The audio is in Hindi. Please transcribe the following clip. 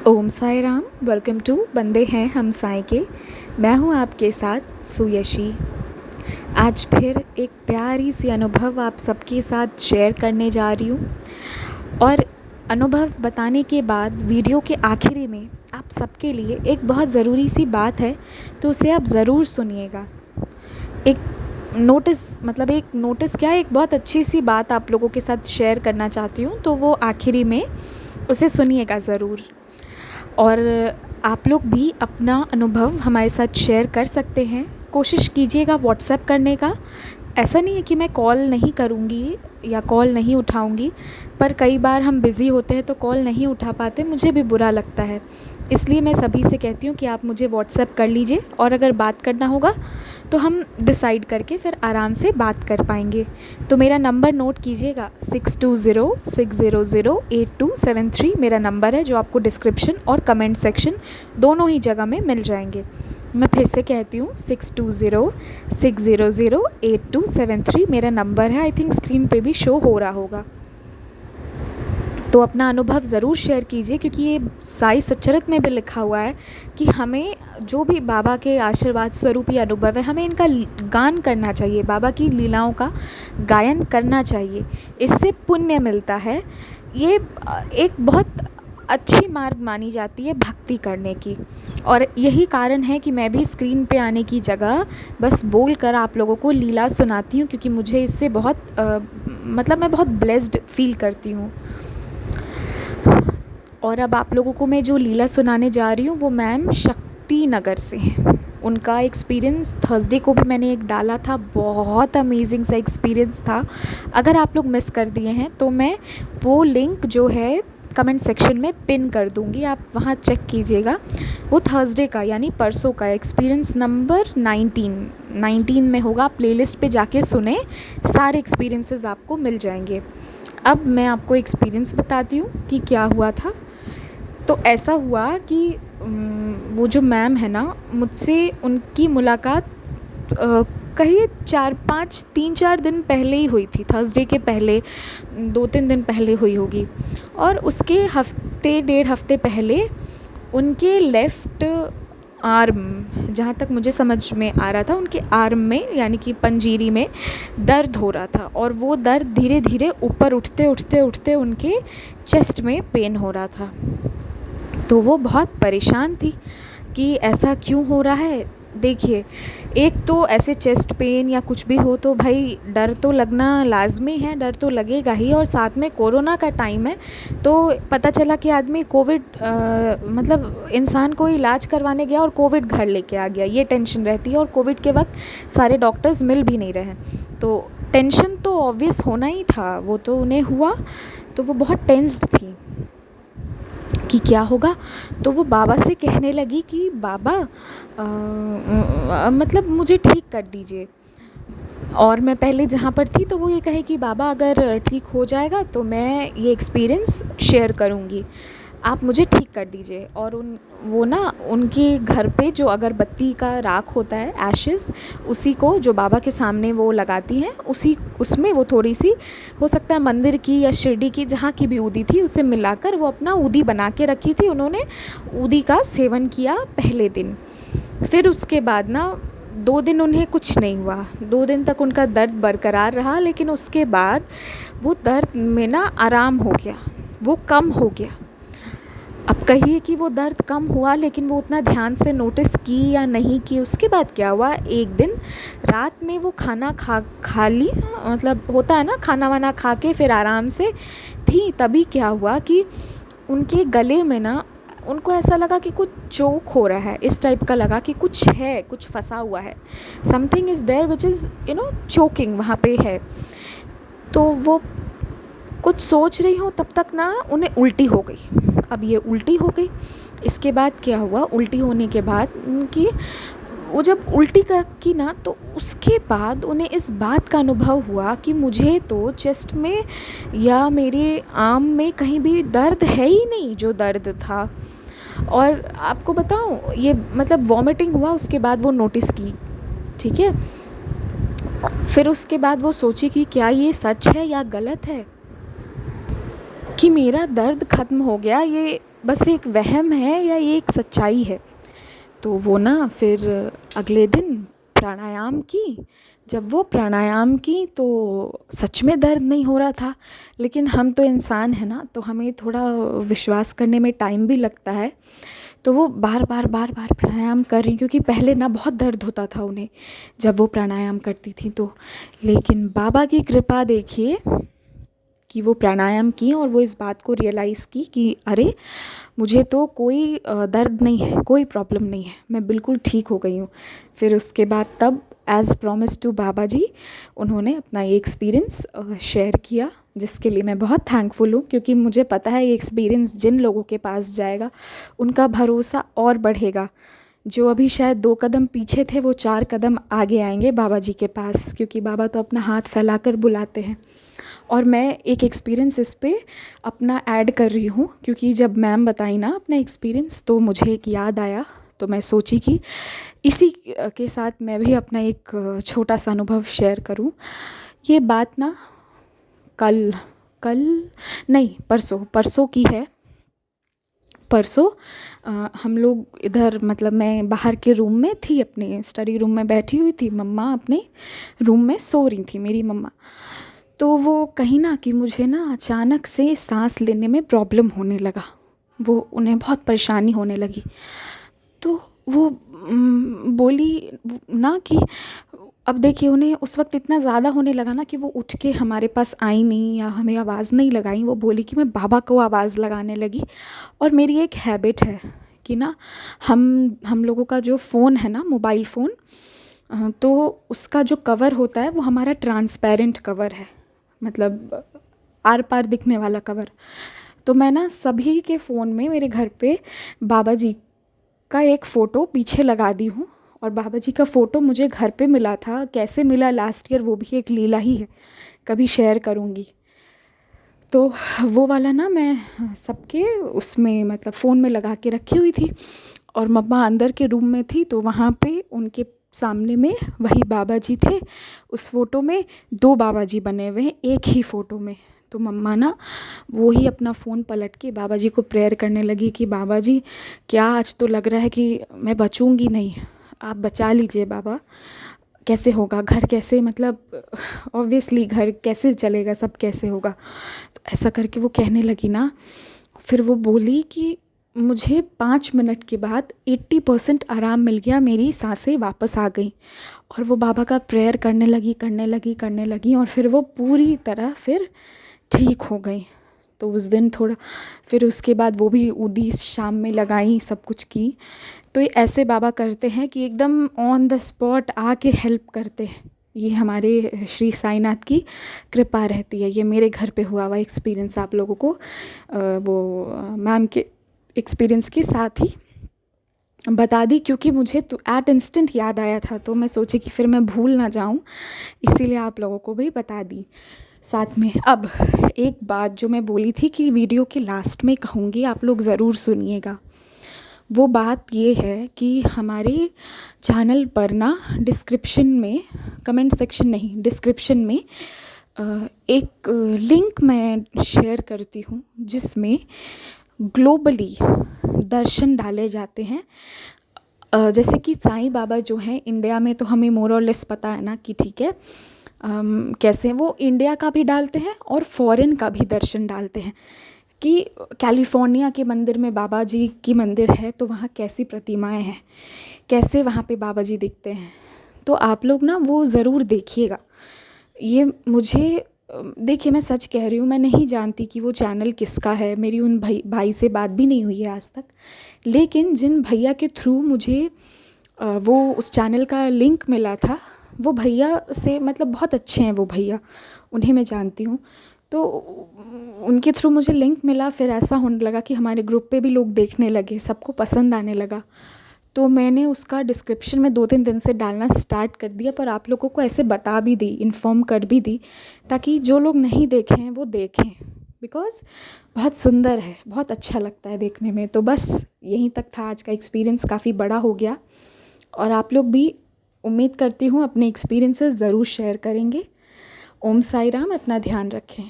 Om Sai Ram. Welcome to बंदे हैं हम साई के। मैं हूँ आपके साथ सुयशी। आज फिर एक प्यारी सी अनुभव आप सबके साथ शेयर करने जा रही हूँ। और अनुभव बताने के बाद वीडियो के आखिरी में आप सबके लिए एक बहुत ज़रूरी सी बात है, तो उसे आप ज़रूर सुनिएगा। एक नोटिस क्या, एक बहुत अच्छी सी बात आप लोगों के साथ शेयर करना चाहती हूँ, तो वो आखिरी में उसे सुनिएगा ज़रूर। और आप लोग भी अपना अनुभव हमारे साथ शेयर कर सकते हैं। कोशिश कीजिएगा व्हाट्सएप करने का। ऐसा नहीं है कि मैं कॉल नहीं करूँगी या कॉल नहीं उठाऊँगी, पर कई बार हम बिज़ी होते हैं तो कॉल नहीं उठा पाते, मुझे भी बुरा लगता है। इसलिए मैं सभी से कहती हूँ कि आप मुझे व्हाट्सएप कर लीजिए, और अगर बात करना होगा तो हम डिसाइड करके फिर आराम से बात कर पाएंगे। तो मेरा नंबर नोट कीजिएगा, 6206008273 मेरा नंबर है, जो आपको डिस्क्रिप्शन और कमेंट सेक्शन दोनों ही जगह में मिल जाएंगे। मैं फिर से कहती हूँ, 6206008273 मेरा नंबर है। आई थिंक स्क्रीन पे भी शो हो रहा होगा। तो अपना अनुभव ज़रूर शेयर कीजिए, क्योंकि ये साई सच्चरित में भी लिखा हुआ है कि हमें जो भी बाबा के आशीर्वाद स्वरूपी अनुभव है, हमें इनका गान करना चाहिए, बाबा की लीलाओं का गायन करना चाहिए। इससे पुण्य मिलता है। ये एक बहुत अच्छी मार्ग मानी जाती है भक्ति करने की। और यही कारण है कि मैं भी स्क्रीन पे आने की जगह बस बोल कर आप लोगों को लीला सुनाती हूँ, क्योंकि मुझे इससे बहुत मैं बहुत ब्लेस्ड फील करती हूँ। और अब आप लोगों को मैं जो लीला सुनाने जा रही हूँ वो मैम शक्ति नगर से हैं। उनका एक्सपीरियंस थर्सडे को भी मैंने एक डाला था, बहुत अमेजिंग सा एक्सपीरियंस था। अगर आप लोग मिस कर दिए हैं तो मैं वो लिंक जो है कमेंट सेक्शन में पिन कर दूँगी, आप वहाँ चेक कीजिएगा। वो थर्सडे का यानी परसों का एक्सपीरियंस नंबर 19 में होगा। प्लेलिस्ट पे जाके सुने, सारे एक्सपीरियंसेस आपको मिल जाएंगे। अब मैं आपको एक्सपीरियंस बताती हूँ कि क्या हुआ था। तो ऐसा हुआ कि वो जो मैम है ना, मुझसे उनकी मुलाकात कहिए 3-4 दिन पहले ही हुई थी। थर्सडे के पहले 2-3 दिन पहले हुई होगी। और उसके डेढ़ हफ्ते पहले उनके लेफ़्ट आर्म, जहाँ तक मुझे समझ में आ रहा था, उनके आर्म में यानी कि पंजीरी में दर्द हो रहा था। और वो दर्द धीरे धीरे ऊपर उठते उनके चेस्ट में पेन हो रहा था। तो वो बहुत परेशान थी कि ऐसा क्यों हो रहा है। देखिए, एक तो ऐसे चेस्ट पेन या कुछ भी हो तो भाई डर तो लगना लाजमी है, डर तो लगेगा ही। और साथ में कोरोना का टाइम है, तो पता चला कि आदमी कोविड इंसान को इलाज करवाने गया और कोविड घर लेके आ गया, ये टेंशन रहती है। और कोविड के वक्त सारे डॉक्टर्स मिल भी नहीं रहे, तो टेंशन तो ऑब्वियस होना ही था। वो तो उन्हें हुआ, तो वो बहुत टेंस्ड थी कि क्या होगा। तो वो बाबा से कहने लगी कि बाबा मुझे ठीक कर दीजिए। और मैं पहले जहाँ पर थी तो वो ये कहे कि बाबा अगर ठीक हो जाएगा तो मैं ये एक्सपीरियंस शेयर करूँगी, आप मुझे ठीक कर दीजिए। और उनके घर पे जो अगरबत्ती का राख होता है, एशेस, उसी को जो बाबा के सामने वो लगाती हैं, उसमें वो थोड़ी सी, हो सकता है मंदिर की या शिरडी की, जहाँ की भी ऊदी थी उसे मिलाकर वो अपना ऊदी बना के रखी थी। उन्होंने ऊदी का सेवन किया पहले दिन। फिर उसके बाद 2 दिन उन्हें कुछ नहीं हुआ, 2 दिन तक उनका दर्द बरकरार रहा। लेकिन उसके बाद वो दर्द में आराम हो गया, वो कम हो गया। अब कहिए कि वो दर्द कम हुआ, लेकिन वो उतना ध्यान से नोटिस की या नहीं की। उसके बाद क्या हुआ, एक दिन रात में वो खाना खा ली, होता है ना, खाना वाना खा के फिर आराम से थी। तभी क्या हुआ कि उनके गले में उनको ऐसा लगा कि कुछ चोक हो रहा है, इस टाइप का लगा कि कुछ है, कुछ फंसा हुआ है, something is there which is choking वहाँ पे है। तो वो कुछ सोच रही हो, तब तक उन्हें उल्टी हो गई। अब ये उल्टी हो गई। इसके बाद क्या हुआ, उल्टी होने के बाद उनकी, वो जब उल्टी की तो उसके बाद उन्हें इस बात का अनुभव हुआ कि मुझे तो चेस्ट में या मेरे आर्म में कहीं भी दर्द है ही नहीं, जो दर्द था। और आपको बताऊं, ये वॉमिटिंग हुआ, उसके बाद वो नोटिस की, ठीक है। फिर उसके बाद वो सोची कि क्या ये सच है या गलत है कि मेरा दर्द ख़त्म हो गया। ये बस एक वहम है या ये एक सच्चाई है। तो वो ना फिर अगले दिन प्राणायाम की। जब वो प्राणायाम की तो सच में दर्द नहीं हो रहा था। लेकिन हम तो इंसान हैं ना, तो हमें थोड़ा विश्वास करने में टाइम भी लगता है। तो वो बार बार बार बार प्राणायाम कर रही, क्योंकि पहले ना बहुत दर्द होता था उन्हें जब वो प्राणायाम करती थी तो। लेकिन बाबा की कृपा देखिए कि वो प्राणायाम की और वो इस बात को रियलाइज़ की कि अरे मुझे तो कोई दर्द नहीं है, कोई प्रॉब्लम नहीं है, मैं बिल्कुल ठीक हो गई हूँ। फिर उसके बाद तब एज़ प्रॉमिस टू बाबा जी उन्होंने अपना ये एक्सपीरियंस शेयर किया, जिसके लिए मैं बहुत थैंकफुल हूँ, क्योंकि मुझे पता है ये एक्सपीरियंस जिन लोगों के पास जाएगा उनका भरोसा और बढ़ेगा। जो अभी शायद 2 कदम पीछे थे वो 4 कदम आगे आएंगे बाबा जी के पास, क्योंकि बाबा तो अपना हाथ फैलाकर बुलाते हैं। और मैं एक एक्सपीरियंस इस पे अपना ऐड कर रही हूँ, क्योंकि जब मैम बताई ना अपना एक्सपीरियंस तो मुझे एक याद आया। तो मैं सोची कि इसी के साथ मैं भी अपना एक छोटा सा अनुभव शेयर करूँ। ये बात ना कल कल नहीं, परसों परसों की है। परसों हम लोग इधर, मतलब मैं बाहर के रूम में थी, अपने स्टडी रूम में बैठी हुई थी, मम्मा अपने रूम में सो रही थी, मेरी मम्मा। तो वो कहीं ना कि मुझे ना अचानक से सांस लेने में प्रॉब्लम होने लगा, वो उन्हें बहुत परेशानी होने लगी। तो वो बोली ना कि अब देखिए उन्हें उस वक्त इतना ज़्यादा होने लगा ना कि वो उठ के हमारे पास आई नहीं या हमें आवाज़ नहीं लगाई। वो बोली कि मैं बाबा को आवाज़ लगाने लगी। और मेरी एक हैबिट है कि ना हम लोगों का जो फ़ोन है ना, मोबाइल फ़ोन, तो उसका जो कवर होता है वो हमारा ट्रांसपेरेंट कवर है, मतलब आर पार दिखने वाला कवर। तो मैं ना सभी के फ़ोन में मेरे घर पे बाबा जी का एक फ़ोटो पीछे लगा दी हूँ। और बाबा जी का फ़ोटो मुझे घर पे मिला था, कैसे मिला लास्ट ईयर वो भी एक लीला ही है, कभी शेयर करूँगी। तो वो वाला ना मैं सबके उसमें मतलब फ़ोन में लगा के रखी हुई थी। और मम्मा अंदर के रूम में थी तो वहाँ पे उनके सामने में वही बाबा जी थे। उस फ़ोटो में 2 बाबा जी बने हुए हैं एक ही फ़ोटो में। तो मम्मा ना वो ही अपना फ़ोन पलट के बाबा जी को प्रेयर करने लगी कि बाबा जी क्या आज तो लग रहा है कि मैं बचूंगी नहीं, आप बचा लीजिए बाबा। कैसे होगा घर, कैसे मतलब ऑब्वियसली घर कैसे चलेगा, सब कैसे होगा। तो ऐसा करके वो कहने लगी ना। फिर वो बोली कि मुझे 5 मिनट के बाद 80% आराम मिल गया, मेरी सांसें वापस आ गई। और वो बाबा का प्रेयर करने लगी और फिर वो पूरी तरह फिर ठीक हो गई। तो उस दिन थोड़ा, फिर उसके बाद वो भी ऊदी शाम में लगाई, सब कुछ की। तो ये ऐसे बाबा करते हैं कि एकदम ऑन द स्पॉट आके हेल्प करते हैं। ये हमारे श्री साईनाथ की कृपा रहती है। ये मेरे घर पे हुआ हुआ एक्सपीरियंस आप लोगों को वो मैम के एक्सपीरियंस के साथ ही बता दी, क्योंकि मुझे तो एट इंस्टेंट याद आया था। तो मैं सोची कि फिर मैं भूल ना जाऊं, इसीलिए आप लोगों को भी बता दी साथ में। अब एक बात जो मैं बोली थी कि वीडियो के लास्ट में कहूँगी, आप लोग ज़रूर सुनिएगा। वो बात ये है कि हमारे चैनल पर ना डिस्क्रिप्शन में, कमेंट सेक्शन नहीं, डिस्क्रिप्शन में एक लिंक मैं शेयर करती हूँ जिसमें ग्लोबली दर्शन डाले जाते हैं। जैसे कि साईं बाबा जो हैं इंडिया में, तो हमें मोर और लेस पता है ना कि ठीक है कैसे वो इंडिया का भी डालते हैं और फॉरेन का भी दर्शन डालते हैं। कि कैलिफोर्निया के मंदिर में बाबा जी की मंदिर है तो वहाँ कैसी प्रतिमाएं हैं, कैसे वहाँ पे बाबा जी दिखते हैं। तो आप लोग ना वो ज़रूर देखिएगा। ये मुझे देखिए मैं सच कह रही हूँ, मैं नहीं जानती कि वो चैनल किसका है, मेरी उन भाई से बात भी नहीं हुई है आज तक। लेकिन जिन भैया के थ्रू मुझे वो उस चैनल का लिंक मिला था, वो भैया से मतलब बहुत अच्छे हैं वो भैया, उन्हें मैं जानती हूँ। तो उनके थ्रू मुझे लिंक मिला, फिर ऐसा होने लगा कि हमारे ग्रुप पे भी लोग देखने लगे, सबको पसंद आने लगा। तो मैंने उसका डिस्क्रिप्शन में 2-3 दिन से डालना स्टार्ट कर दिया, पर आप लोगों को ऐसे बता भी दी, इन्फॉर्म कर भी दी, ताकि जो लोग नहीं देखे हैं वो देखें। बिकॉज़ बहुत सुंदर है, बहुत अच्छा लगता है देखने में। तो बस यहीं तक था आज का एक्सपीरियंस, काफ़ी बड़ा हो गया। और आप लोग भी उम्मीद करती हूँ अपने एक्सपीरियंसेस ज़रूर शेयर करेंगे। ओम साई राम, अपना ध्यान रखें।